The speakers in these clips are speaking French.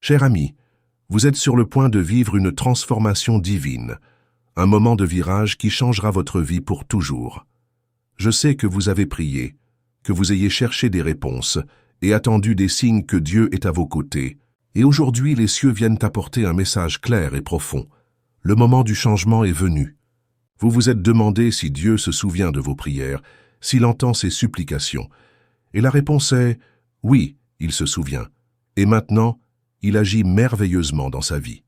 Cher ami, vous êtes sur le point de vivre une transformation divine, un moment de virage qui changera votre vie pour toujours. Je sais que vous avez prié, que vous ayez cherché des réponses et attendu des signes que Dieu est à vos côtés. Et aujourd'hui, les cieux viennent apporter un message clair et profond. Le moment du changement est venu. Vous vous êtes demandé si Dieu se souvient de vos prières, s'il entend ces supplications. Et la réponse est « Oui, il se souvient. Et maintenant, il agit merveilleusement dans sa vie. »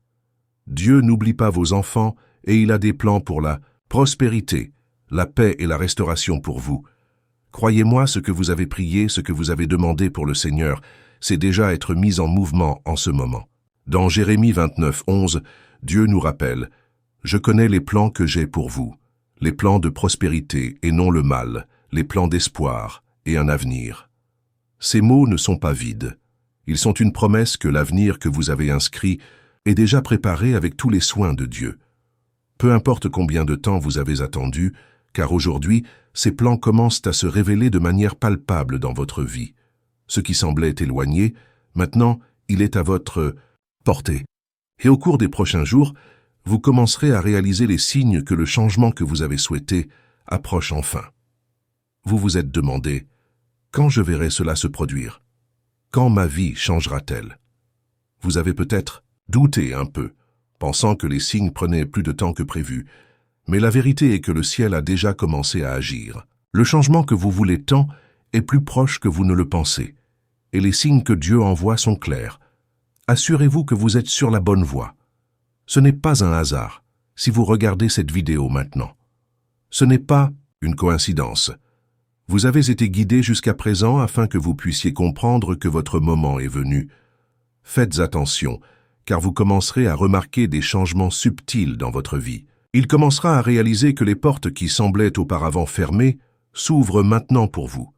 Dieu n'oublie pas vos enfants et il a des plans pour la prospérité, la paix et la restauration pour vous. Croyez-moi, ce que vous avez prié, ce que vous avez demandé pour le Seigneur, c'est déjà être mis en mouvement en ce moment. Dans Jérémie 29, 11, Dieu nous rappelle « Je connais les plans que j'ai pour vous, les plans de prospérité et non le mal, les plans d'espoir et un avenir. » Ces mots ne sont pas vides. Ils sont une promesse que l'avenir que vous avez inscrit est déjà préparé avec tous les soins de Dieu. Peu importe combien de temps vous avez attendu, car aujourd'hui, ces plans commencent à se révéler de manière palpable dans votre vie. Ce qui semblait éloigné, maintenant, il est à votre portée. Et au cours des prochains jours, vous commencerez à réaliser les signes que le changement que vous avez souhaité approche enfin. Vous vous êtes demandé, quand je verrai cela se produire? Quand ma vie changera-t-elle? Vous avez peut-être douté un peu, pensant que les signes prenaient plus de temps que prévu, mais la vérité est que le ciel a déjà commencé à agir. Le changement que vous voulez tant est plus proche que vous ne le pensez, et les signes que Dieu envoie sont clairs. Assurez-vous que vous êtes sur la bonne voie. Ce n'est pas un hasard si vous regardez cette vidéo maintenant. Ce n'est pas une coïncidence. Vous avez été guidé jusqu'à présent afin que vous puissiez comprendre que votre moment est venu. Faites attention, car vous commencerez à remarquer des changements subtils dans votre vie. Il commencera à réaliser que les portes qui semblaient auparavant fermées s'ouvrent maintenant pour vous.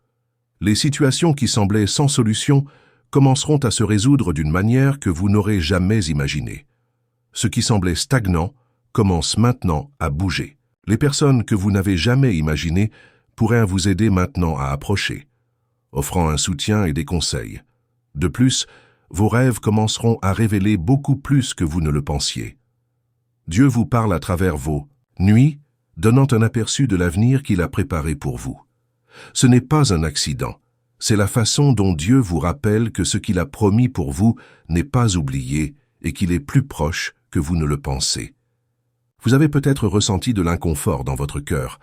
Les situations qui semblaient sans solution commenceront à se résoudre d'une manière que vous n'aurez jamais imaginée. Ce qui semblait stagnant commence maintenant à bouger. Les personnes que vous n'avez jamais imaginées pourraient vous aider maintenant à approcher, offrant un soutien et des conseils. De plus, vos rêves commenceront à révéler beaucoup plus que vous ne le pensiez. Dieu vous parle à travers vos nuits, donnant un aperçu de l'avenir qu'il a préparé pour vous. Ce n'est pas un accident, c'est la façon dont Dieu vous rappelle que ce qu'il a promis pour vous n'est pas oublié et qu'il est plus proche que vous ne le pensez. Vous avez peut-être ressenti de l'inconfort dans votre cœur,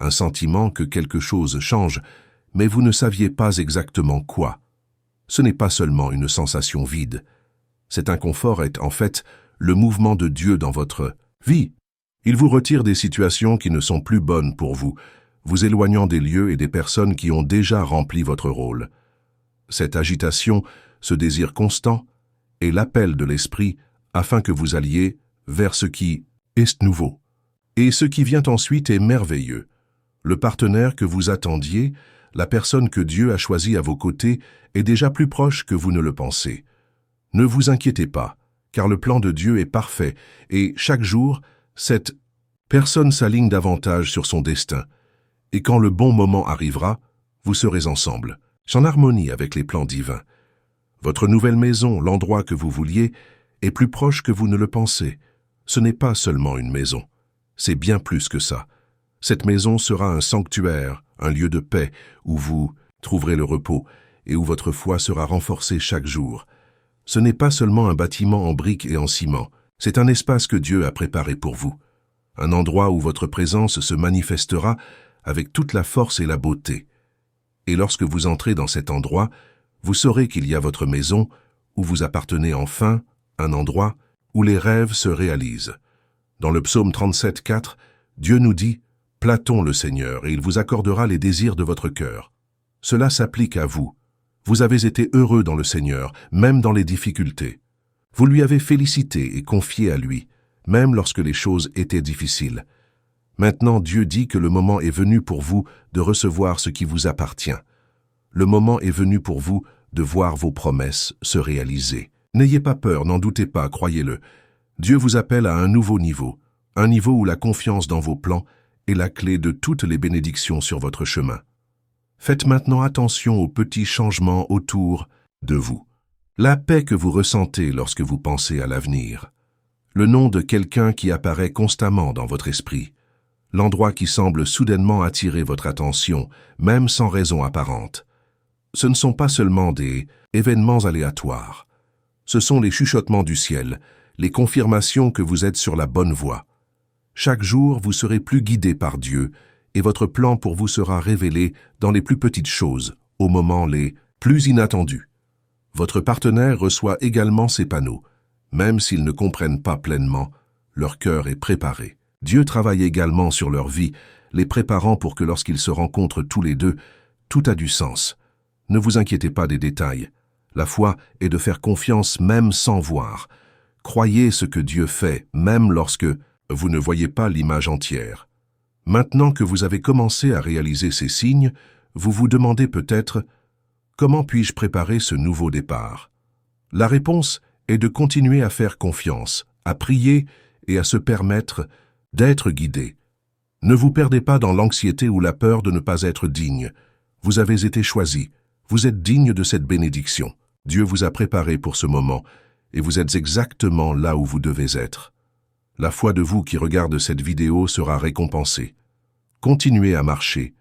un sentiment que quelque chose change, mais vous ne saviez pas exactement quoi. Ce n'est pas seulement une sensation vide. Cet inconfort est en fait le mouvement de Dieu dans votre vie. Il vous retire des situations qui ne sont plus bonnes pour vous, vous éloignant des lieux et des personnes qui ont déjà rempli votre rôle. Cette agitation, ce désir constant, est l'appel de l'Esprit afin que vous alliez vers ce qui est nouveau. Et ce qui vient ensuite est merveilleux. Le partenaire que vous attendiez, la personne que Dieu a choisie à vos côtés, est déjà plus proche que vous ne le pensez. Ne vous inquiétez pas, car le plan de Dieu est parfait et chaque jour, cette personne s'aligne davantage sur son destin. Et quand le bon moment arrivera, vous serez ensemble, en harmonie avec les plans divins. Votre nouvelle maison, l'endroit que vous vouliez, est plus proche que vous ne le pensez. Ce n'est pas seulement une maison, c'est bien plus que ça. Cette maison sera un sanctuaire, un lieu de paix, où vous trouverez le repos et où votre foi sera renforcée chaque jour. Ce n'est pas seulement un bâtiment en briques et en ciment, c'est un espace que Dieu a préparé pour vous. Un endroit où votre présence se manifestera avec toute la force et la beauté. Et lorsque vous entrez dans cet endroit, vous saurez qu'il y a votre maison, où vous appartenez enfin, un endroit où les rêves se réalisent. Dans le psaume 37, 4, Dieu nous dit « Platons le Seigneur, et il vous accordera les désirs de votre cœur. » Cela s'applique à vous. Vous avez été heureux dans le Seigneur, même dans les difficultés. Vous lui avez félicité et confié à lui, même lorsque les choses étaient difficiles. Maintenant, Dieu dit que le moment est venu pour vous de recevoir ce qui vous appartient. Le moment est venu pour vous de voir vos promesses se réaliser. N'ayez pas peur, n'en doutez pas, croyez-le. Dieu vous appelle à un nouveau niveau, un niveau où la confiance dans vos plans est la clé de toutes les bénédictions sur votre chemin. Faites maintenant attention aux petits changements autour de vous. La paix que vous ressentez lorsque vous pensez à l'avenir. Le nom de quelqu'un qui apparaît constamment dans votre esprit. L'endroit qui semble soudainement attirer votre attention, même sans raison apparente. Ce ne sont pas seulement des événements aléatoires. Ce sont les chuchotements du ciel, les confirmations que vous êtes sur la bonne voie. Chaque jour, vous serez plus guidé par Dieu et votre plan pour vous sera révélé dans les plus petites choses, au moment les plus inattendus. Votre partenaire reçoit également ces panneaux. Même s'ils ne comprennent pas pleinement, leur cœur est préparé. Dieu travaille également sur leur vie, les préparant pour que lorsqu'ils se rencontrent tous les deux, tout a du sens. Ne vous inquiétez pas des détails. La foi est de faire confiance même sans voir. Croyez ce que Dieu fait, même lorsque vous ne voyez pas l'image entière. Maintenant que vous avez commencé à réaliser ces signes, vous vous demandez peut-être « Comment puis-je préparer ce nouveau départ ?» La réponse est de continuer à faire confiance, à prier et à se permettre d'être guidé. Ne vous perdez pas dans l'anxiété ou la peur de ne pas être digne. Vous avez été choisi. Vous êtes digne de cette bénédiction. Dieu vous a préparé pour ce moment et vous êtes exactement là où vous devez être. La foi de vous qui regarde cette vidéo sera récompensée. Continuez à marcher,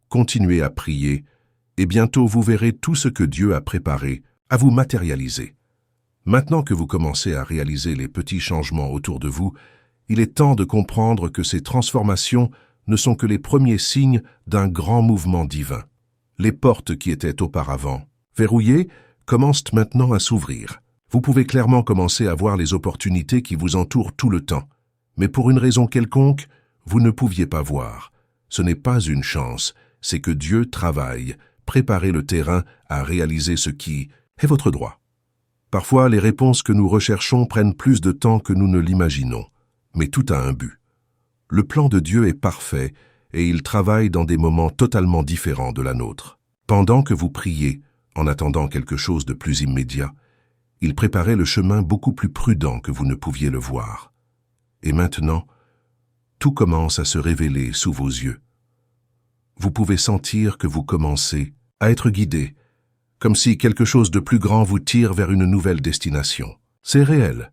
continuez à prier et bientôt vous verrez tout ce que Dieu a préparé à vous matérialiser. Maintenant que vous commencez à réaliser les petits changements autour de vous, il est temps de comprendre que ces transformations ne sont que les premiers signes d'un grand mouvement divin. Les portes qui étaient auparavant verrouillées commencent maintenant à s'ouvrir. Vous pouvez clairement commencer à voir les opportunités qui vous entourent tout le temps. Mais pour une raison quelconque, vous ne pouviez pas voir. Ce n'est pas une chance, c'est que Dieu travaille, préparer le terrain à réaliser ce qui est votre droit. Parfois, les réponses que nous recherchons prennent plus de temps que nous ne l'imaginons, mais tout a un but. Le plan de Dieu est parfait et il travaille dans des moments totalement différents de la nôtre. Pendant que vous priez, en attendant quelque chose de plus immédiat, il préparait le chemin beaucoup plus prudent que vous ne pouviez le voir. Et maintenant, tout commence à se révéler sous vos yeux. Vous pouvez sentir que vous commencez à être guidé, comme si quelque chose de plus grand vous tire vers une nouvelle destination. C'est réel.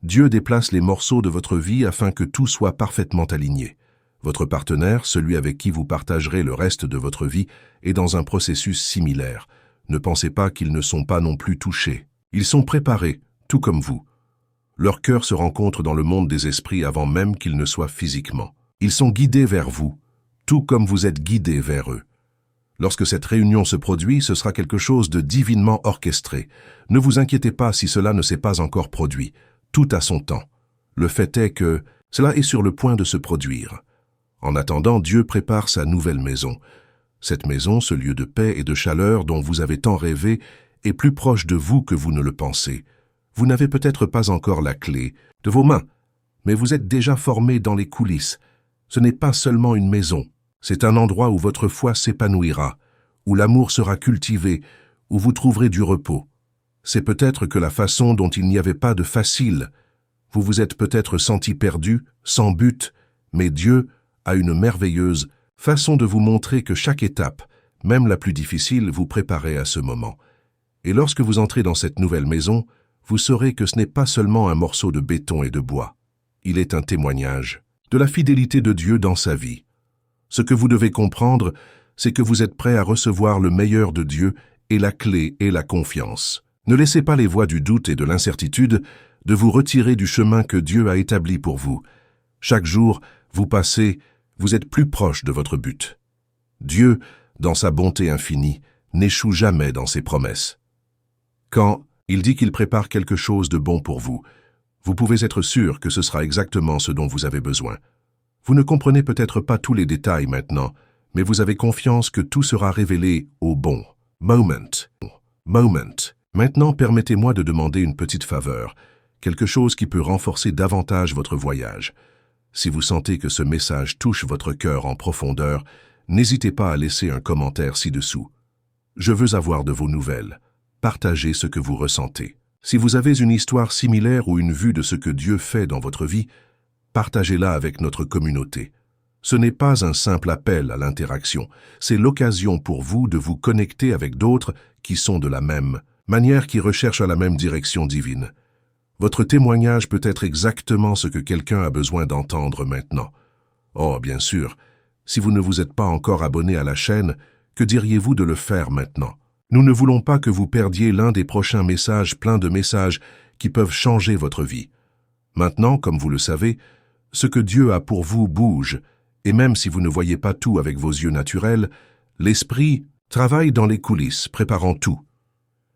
Dieu déplace les morceaux de votre vie afin que tout soit parfaitement aligné. Votre partenaire, celui avec qui vous partagerez le reste de votre vie, est dans un processus similaire. Ne pensez pas qu'ils ne sont pas non plus touchés. Ils sont préparés, tout comme vous. Leur cœur se rencontre dans le monde des esprits avant même qu'ils ne soient physiquement. Ils sont guidés vers vous, tout comme vous êtes guidés vers eux. Lorsque cette réunion se produit, ce sera quelque chose de divinement orchestré. Ne vous inquiétez pas si cela ne s'est pas encore produit. Tout a son temps. Le fait est que cela est sur le point de se produire. En attendant, Dieu prépare sa nouvelle maison. Cette maison, ce lieu de paix et de chaleur dont vous avez tant rêvé, est plus proche de vous que vous ne le pensez. Vous n'avez peut-être pas encore la clé de vos mains, mais vous êtes déjà formé dans les coulisses. Ce n'est pas seulement une maison. C'est un endroit où votre foi s'épanouira, où l'amour sera cultivé, où vous trouverez du repos. C'est peut-être que la façon dont il n'y avait pas de facile. Vous vous êtes peut-être senti perdu, sans but, mais Dieu a une merveilleuse façon de vous montrer que chaque étape, même la plus difficile, vous préparait à ce moment. Et lorsque vous entrez dans cette nouvelle maison, vous saurez que ce n'est pas seulement un morceau de béton et de bois. Il est un témoignage de la fidélité de Dieu dans sa vie. Ce que vous devez comprendre, c'est que vous êtes prêt à recevoir le meilleur de Dieu et la clé est la confiance. Ne laissez pas les voies du doute et de l'incertitude de vous retirer du chemin que Dieu a établi pour vous. Chaque jour, vous passez, vous êtes plus proche de votre but. Dieu, dans sa bonté infinie, n'échoue jamais dans ses promesses. Quand il dit qu'il prépare quelque chose de bon pour vous, vous pouvez être sûr que ce sera exactement ce dont vous avez besoin. Vous ne comprenez peut-être pas tous les détails maintenant, mais vous avez confiance que tout sera révélé au bon moment. Maintenant, permettez-moi de demander une petite faveur, quelque chose qui peut renforcer davantage votre voyage. Si vous sentez que ce message touche votre cœur en profondeur, n'hésitez pas à laisser un commentaire ci-dessous. Je veux avoir de vos nouvelles. Partagez ce que vous ressentez. Si vous avez une histoire similaire ou une vue de ce que Dieu fait dans votre vie, partagez-la avec notre communauté. Ce n'est pas un simple appel à l'interaction, c'est l'occasion pour vous de vous connecter avec d'autres qui sont de la même manière qui recherche à la même direction divine. Votre témoignage peut être exactement ce que quelqu'un a besoin d'entendre maintenant. Oh, bien sûr, si vous ne vous êtes pas encore abonné à la chaîne, que diriez-vous de le faire maintenant? Nous ne voulons pas que vous perdiez l'un des prochains messages pleins de messages qui peuvent changer votre vie. Maintenant, comme vous le savez, ce que Dieu a pour vous bouge, et même si vous ne voyez pas tout avec vos yeux naturels, l'Esprit travaille dans les coulisses, préparant tout.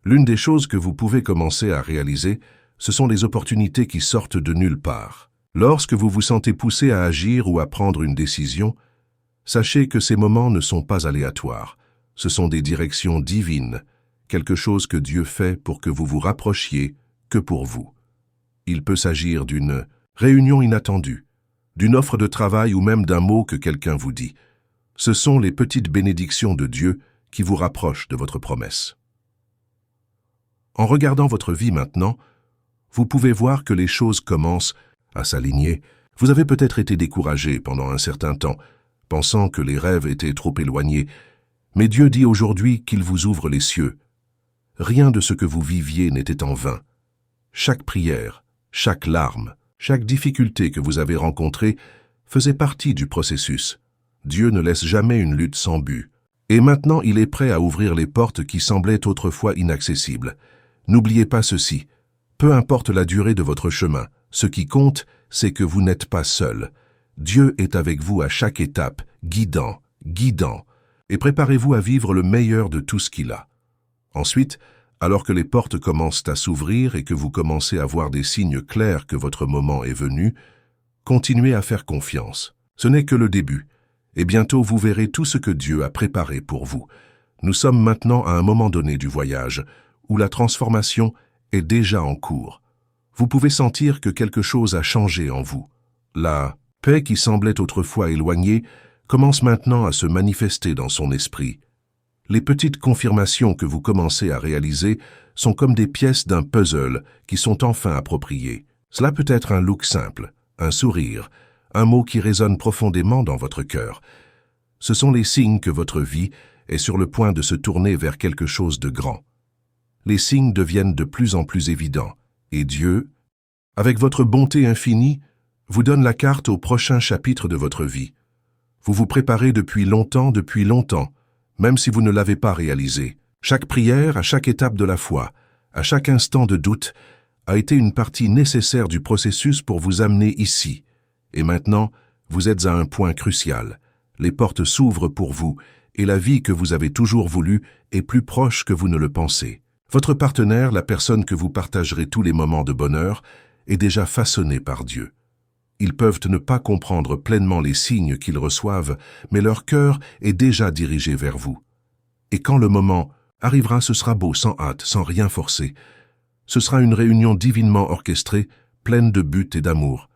L'une des choses que vous pouvez commencer à réaliser, ce sont les opportunités qui sortent de nulle part. Lorsque vous vous sentez poussé à agir ou à prendre une décision, sachez que ces moments ne sont pas aléatoires. Ce sont des directions divines, quelque chose que Dieu fait pour que vous vous rapprochiez que pour vous. Il peut s'agir d'une réunion inattendue, d'une offre de travail ou même d'un mot que quelqu'un vous dit. Ce sont les petites bénédictions de Dieu qui vous rapprochent de votre promesse. En regardant votre vie maintenant, vous pouvez voir que les choses commencent à s'aligner. Vous avez peut-être été découragé pendant un certain temps, pensant que les rêves étaient trop éloignés, mais Dieu dit aujourd'hui qu'il vous ouvre les cieux. Rien de ce que vous viviez n'était en vain. Chaque prière, chaque larme, chaque difficulté que vous avez rencontrée faisait partie du processus. Dieu ne laisse jamais une lutte sans but. Et maintenant, il est prêt à ouvrir les portes qui semblaient autrefois inaccessibles. N'oubliez pas ceci. Peu importe la durée de votre chemin, ce qui compte, c'est que vous n'êtes pas seul. Dieu est avec vous à chaque étape, guidant, et préparez-vous à vivre le meilleur de tout ce qu'il a. Ensuite, alors que les portes commencent à s'ouvrir et que vous commencez à voir des signes clairs que votre moment est venu, continuez à faire confiance. Ce n'est que le début, et bientôt vous verrez tout ce que Dieu a préparé pour vous. Nous sommes maintenant à un moment donné du voyage, où la transformation est déjà en cours. Vous pouvez sentir que quelque chose a changé en vous. La paix qui semblait autrefois éloignée commence maintenant à se manifester dans son esprit. Les petites confirmations que vous commencez à réaliser sont comme des pièces d'un puzzle qui sont enfin appropriées. Cela peut être un look simple, un sourire, un mot qui résonne profondément dans votre cœur. Ce sont les signes que votre vie est sur le point de se tourner vers quelque chose de grand. Les signes deviennent de plus en plus évidents, et Dieu, avec votre bonté infinie, vous donne la carte au prochain chapitre de votre vie. Vous vous préparez depuis longtemps, même si vous ne l'avez pas réalisé. Chaque prière, à chaque étape de la foi, à chaque instant de doute, a été une partie nécessaire du processus pour vous amener ici. Et maintenant, vous êtes à un point crucial. Les portes s'ouvrent pour vous, et la vie que vous avez toujours voulue est plus proche que vous ne le pensez. Votre partenaire, la personne que vous partagerez tous les moments de bonheur, est déjà façonné par Dieu. Ils peuvent ne pas comprendre pleinement les signes qu'ils reçoivent, mais leur cœur est déjà dirigé vers vous. Et quand le moment arrivera, ce sera beau, sans hâte, sans rien forcer. Ce sera une réunion divinement orchestrée, pleine de buts et d'amour.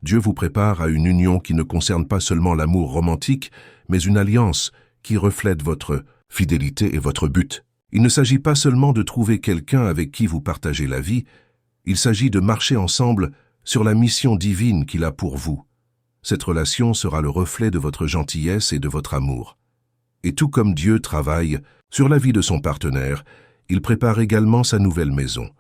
Dieu vous prépare à une union qui ne concerne pas seulement l'amour romantique, mais une alliance qui reflète votre fidélité et votre but. Il ne s'agit pas seulement de trouver quelqu'un avec qui vous partagez la vie, il s'agit de marcher ensemble sur la mission divine qu'il a pour vous. Cette relation sera le reflet de votre gentillesse et de votre amour. Et tout comme Dieu travaille sur la vie de son partenaire, il prépare également sa nouvelle maison.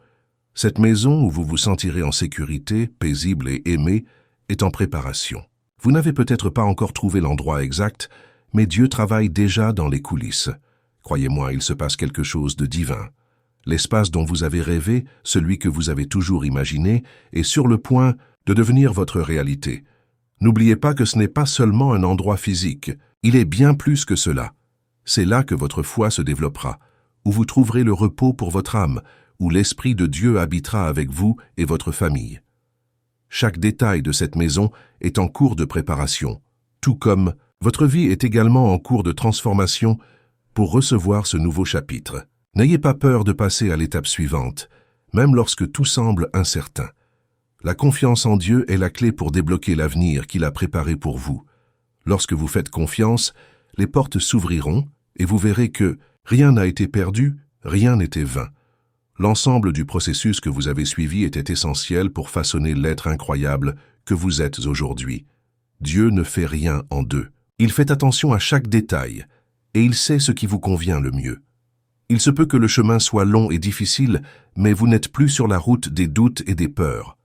Cette maison où vous vous sentirez en sécurité, paisible et aimé, est en préparation. Vous n'avez peut-être pas encore trouvé l'endroit exact, mais Dieu travaille déjà dans les coulisses. Croyez-moi, il se passe quelque chose de divin. L'espace dont vous avez rêvé, celui que vous avez toujours imaginé, est sur le point de devenir votre réalité. N'oubliez pas que ce n'est pas seulement un endroit physique, il est bien plus que cela. C'est là que votre foi se développera, où vous trouverez le repos pour votre âme, où l'Esprit de Dieu habitera avec vous et votre famille. Chaque détail de cette maison est en cours de préparation, tout comme votre vie est également en cours de transformation pour recevoir ce nouveau chapitre. N'ayez pas peur de passer à l'étape suivante, même lorsque tout semble incertain. La confiance en Dieu est la clé pour débloquer l'avenir qu'il a préparé pour vous. Lorsque vous faites confiance, les portes s'ouvriront et vous verrez que rien n'a été perdu, rien n'était vain. L'ensemble du processus que vous avez suivi était essentiel pour façonner l'être incroyable que vous êtes aujourd'hui. Dieu ne fait rien en deux. Il fait attention à chaque détail et il sait ce qui vous convient le mieux. Il se peut que le chemin soit long et difficile, mais vous n'êtes plus sur la route des doutes et des peurs.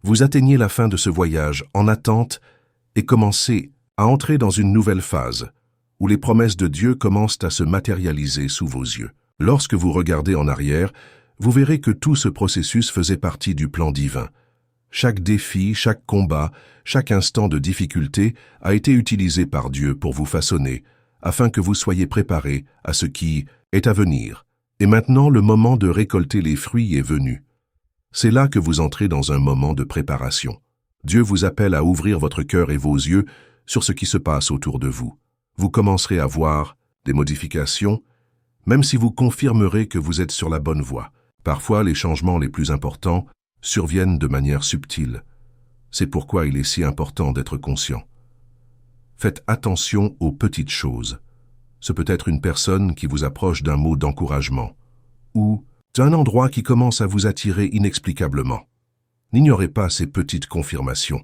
Vous atteignez la fin de ce voyage en attente et commencez à entrer dans une nouvelle phase, où les promesses de Dieu commencent à se matérialiser sous vos yeux. Lorsque vous regardez en arrière, vous verrez que tout ce processus faisait partie du plan divin. Chaque défi, chaque combat, chaque instant de difficulté a été utilisé par Dieu pour vous façonner, afin que vous soyez préparés à ce qui est à venir. Et maintenant, le moment de récolter les fruits est venu. C'est là que vous entrez dans un moment de préparation. Dieu vous appelle à ouvrir votre cœur et vos yeux sur ce qui se passe autour de vous. Vous commencerez à voir des modifications, même si vous confirmerez que vous êtes sur la bonne voie. Parfois, les changements les plus importants surviennent de manière subtile. C'est pourquoi il est si important d'être conscient. Faites attention aux petites choses. Ce peut être une personne qui vous approche d'un mot d'encouragement, ou un endroit qui commence à vous attirer inexplicablement. N'ignorez pas ces petites confirmations.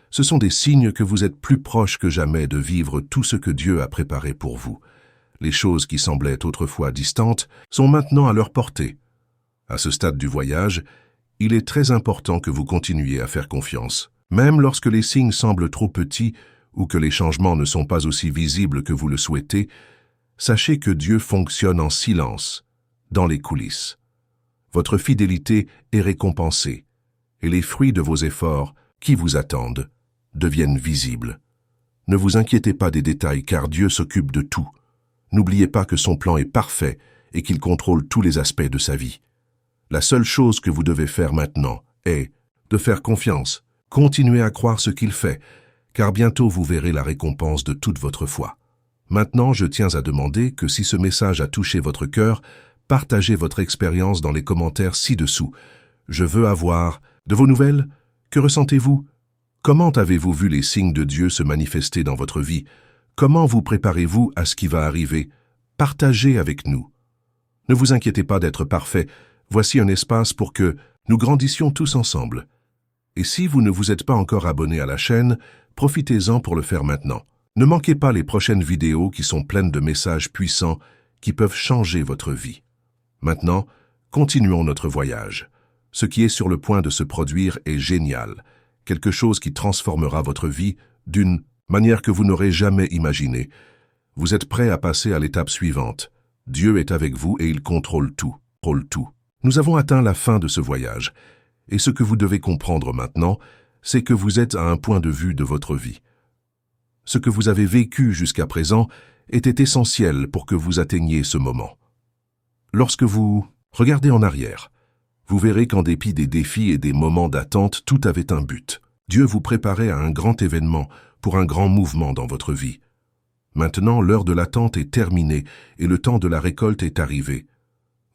Ce sont des signes que vous êtes plus proche que jamais de vivre tout ce que Dieu a préparé pour vous. Les choses qui semblaient autrefois distantes sont maintenant à leur portée. À ce stade du voyage, il est très important que vous continuiez à faire confiance. Même lorsque les signes semblent trop petits ou que les changements ne sont pas aussi visibles que vous le souhaitez, sachez que Dieu fonctionne en silence, dans les coulisses. Votre fidélité est récompensée, et les fruits de vos efforts qui vous attendent deviennent visibles. Ne vous inquiétez pas des détails, car Dieu s'occupe de tout. N'oubliez pas que son plan est parfait et qu'il contrôle tous les aspects de sa vie. La seule chose que vous devez faire maintenant est de faire confiance. Continuez à croire ce qu'il fait, car bientôt vous verrez la récompense de toute votre foi. Maintenant, je tiens à demander que si ce message a touché votre cœur, partagez votre expérience dans les commentaires ci-dessous. Je veux avoir de vos nouvelles. Que ressentez-vous? Comment avez-vous vu les signes de Dieu se manifester dans votre vie? Comment vous préparez-vous à ce qui va arriver? Partagez avec nous. Ne vous inquiétez pas d'être parfait. Voici un espace pour que nous grandissions tous ensemble. Et si vous ne vous êtes pas encore abonné à la chaîne, profitez-en pour le faire maintenant. Ne manquez pas les prochaines vidéos qui sont pleines de messages puissants qui peuvent changer votre vie. Maintenant, continuons notre voyage. Ce qui est sur le point de se produire est génial. Quelque chose qui transformera votre vie d'une manière que vous n'aurez jamais imaginée. Vous êtes prêts à passer à l'étape suivante. Dieu est avec vous et il contrôle tout. Nous avons atteint la fin de ce voyage. Et ce que vous devez comprendre maintenant, c'est que vous êtes à un point de vue de votre vie. Ce que vous avez vécu jusqu'à présent était essentiel pour que vous atteigniez ce moment. Lorsque vous regardez en arrière, vous verrez qu'en dépit des défis et des moments d'attente, tout avait un but. Dieu vous préparait à un grand événement, pour un grand mouvement dans votre vie. Maintenant, l'heure de l'attente est terminée et le temps de la récolte est arrivé.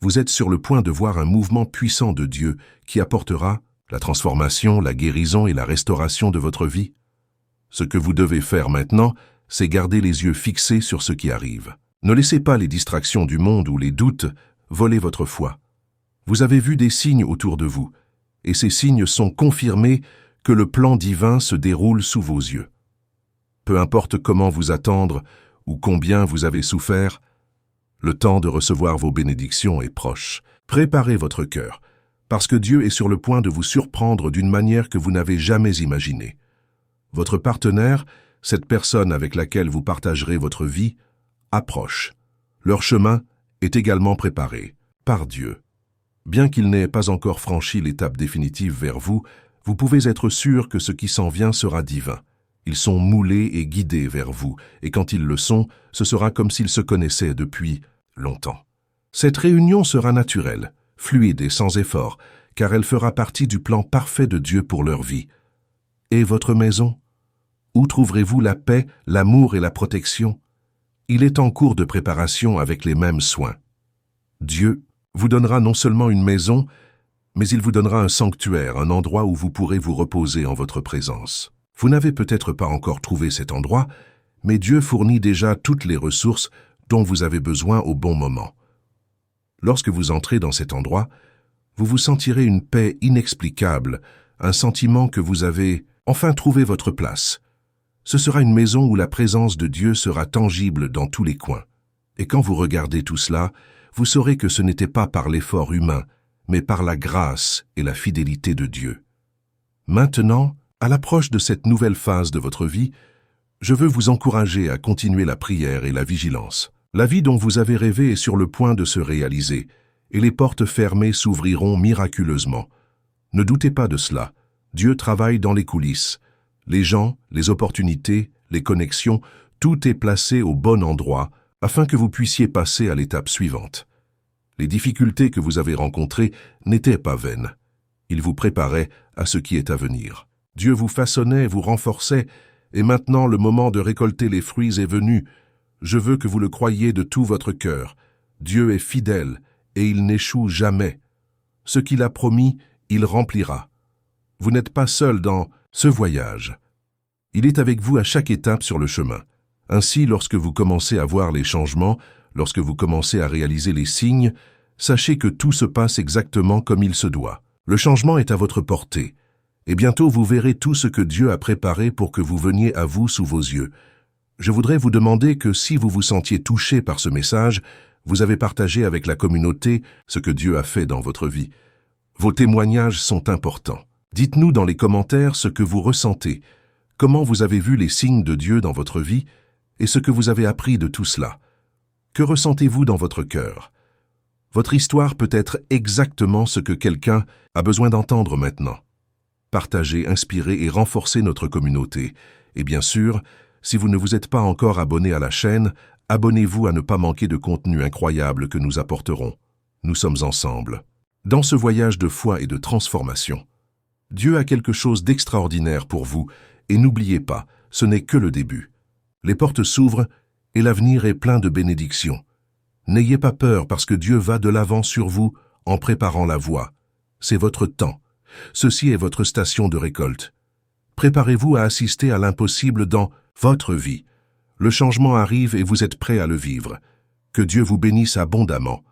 Vous êtes sur le point de voir un mouvement puissant de Dieu qui apportera la transformation, la guérison et la restauration de votre vie. Ce que vous devez faire maintenant, c'est garder les yeux fixés sur ce qui arrive. Ne laissez pas les distractions du monde ou les doutes voler votre foi. Vous avez vu des signes autour de vous, et ces signes sont confirmés que le plan divin se déroule sous vos yeux. Peu importe comment vous attendre ou combien vous avez souffert, le temps de recevoir vos bénédictions est proche. Préparez votre cœur, parce que Dieu est sur le point de vous surprendre d'une manière que vous n'avez jamais imaginée. Votre partenaire, cette personne avec laquelle vous partagerez votre vie, approche. Leur chemin est également préparé par Dieu. Bien qu'il n'ait pas encore franchi l'étape définitive vers vous, vous pouvez être sûr que ce qui s'en vient sera divin. Ils sont moulés et guidés vers vous, et quand ils le sont, ce sera comme s'ils se connaissaient depuis longtemps. Cette réunion sera naturelle, fluide et sans effort, car elle fera partie du plan parfait de Dieu pour leur vie. Et votre maison? Où trouverez-vous la paix, l'amour et la protection? Il est en cours de préparation avec les mêmes soins. Dieu vous donnera non seulement une maison, mais il vous donnera un sanctuaire, un endroit où vous pourrez vous reposer en votre présence. Vous n'avez peut-être pas encore trouvé cet endroit, mais Dieu fournit déjà toutes les ressources dont vous avez besoin au bon moment. Lorsque vous entrez dans cet endroit, vous vous sentirez une paix inexplicable, un sentiment que vous avez enfin trouvé votre place. Ce sera une maison où la présence de Dieu sera tangible dans tous les coins. Et quand vous regardez tout cela, vous saurez que ce n'était pas par l'effort humain, mais par la grâce et la fidélité de Dieu. Maintenant, à l'approche de cette nouvelle phase de votre vie, je veux vous encourager à continuer la prière et la vigilance. La vie dont vous avez rêvé est sur le point de se réaliser, et les portes fermées s'ouvriront miraculeusement. Ne doutez pas de cela. Dieu travaille dans les coulisses. Les gens, les opportunités, les connexions, tout est placé au bon endroit afin que vous puissiez passer à l'étape suivante. Les difficultés que vous avez rencontrées n'étaient pas vaines. Il vous préparait à ce qui est à venir. Dieu vous façonnait, vous renforçait, et maintenant le moment de récolter les fruits est venu. Je veux que vous le croyiez de tout votre cœur. Dieu est fidèle, et il n'échoue jamais. Ce qu'il a promis, il remplira. Vous n'êtes pas seul dans ce voyage. Il est avec vous à chaque étape sur le chemin. Ainsi, lorsque vous commencez à voir les changements, lorsque vous commencez à réaliser les signes, sachez que tout se passe exactement comme il se doit. Le changement est à votre portée, et bientôt vous verrez tout ce que Dieu a préparé pour que vous veniez à vous sous vos yeux. Je voudrais vous demander que si vous vous sentiez touché par ce message, vous avez partagé avec la communauté ce que Dieu a fait dans votre vie. Vos témoignages sont importants. Dites-nous dans les commentaires ce que vous ressentez, comment vous avez vu les signes de Dieu dans votre vie et ce que vous avez appris de tout cela. Que ressentez-vous dans votre cœur? Votre histoire peut être exactement ce que quelqu'un a besoin d'entendre maintenant. Partagez, inspirez et renforcez notre communauté. Et bien sûr, si vous ne vous êtes pas encore abonné à la chaîne, abonnez-vous à ne pas manquer de contenu incroyable que nous apporterons. Nous sommes ensemble. Dans ce voyage de foi et de transformation, Dieu a quelque chose d'extraordinaire pour vous, et n'oubliez pas, ce n'est que le début. Les portes s'ouvrent et l'avenir est plein de bénédictions. N'ayez pas peur parce que Dieu va de l'avant sur vous en préparant la voie. C'est votre temps. Ceci est votre station de récolte. Préparez-vous à assister à l'impossible dans votre vie. Le changement arrive et vous êtes prêt à le vivre. Que Dieu vous bénisse abondamment.